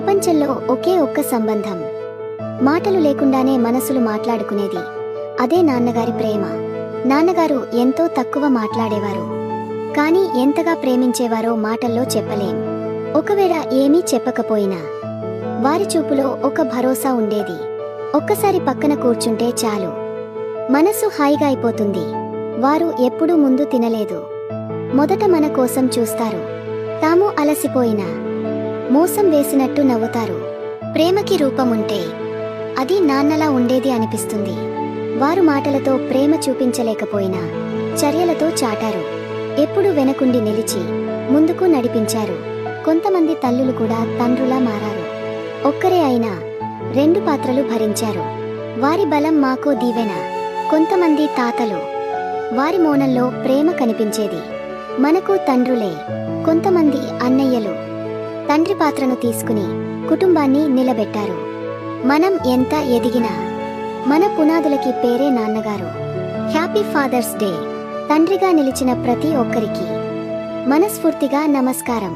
ప్రపంచంలో ఒకే ఒక్క సంబంధం, మాటలు లేకుండానే మనసులు మాట్లాడుకునేది. అదే నాన్నగారి ప్రేమ. నాన్నగారు ఎంతో తక్కువ మాట్లాడేవారు, కానీ ఎంతగా ప్రేమించేవారో మాటల్లో చెప్పలేం. ఒకవేళ ఏమీ చెప్పకపోయినా వారి చూపులో ఒక భరోసా ఉండేది. ఒక్కసారి పక్కన కూర్చుంటే చాలు, మనసు హాయిగా అయిపోతుంది. వారు ఎప్పుడూ ముందు తినలేదు. మొదట మన కోసం చూస్తారు. తాము అలసిపోయినా మోసం వేసినట్టు నవ్వుతారు. ప్రేమకి రూపముంటే అది నాన్నలా ఉండేది అనిపిస్తుంది. వారు మాటలతో ప్రేమ చూపించలేకపోయినా చర్యలతో చాటారు. ఎప్పుడు వెనకుండి నిలిచి ముందుకు నడిపించారు. కొంతమంది తల్లులు కూడా తండ్రులా మారారు. ఒక్కరే అయినా 2 పాత్రలు భరించారు. వారి బలం మాకో దీవెన. కొంతమంది తాతలు, వారి మౌనంలో ప్రేమ కనిపించేది. మనకు తండ్రులే. కొంతమంది అన్నయ్యలు తండ్రి పాత్రను తీసుకుని కుటుంబాన్ని నిలబెట్టారు. మనం ఎంత ఎదిగినా మన పునాదులకి పేరే నాన్నగారు. Happy father's day. తండ్రిగా నిలిచిన ప్రతి ఒక్కరికి మనస్ఫూర్తిగా నమస్కారం.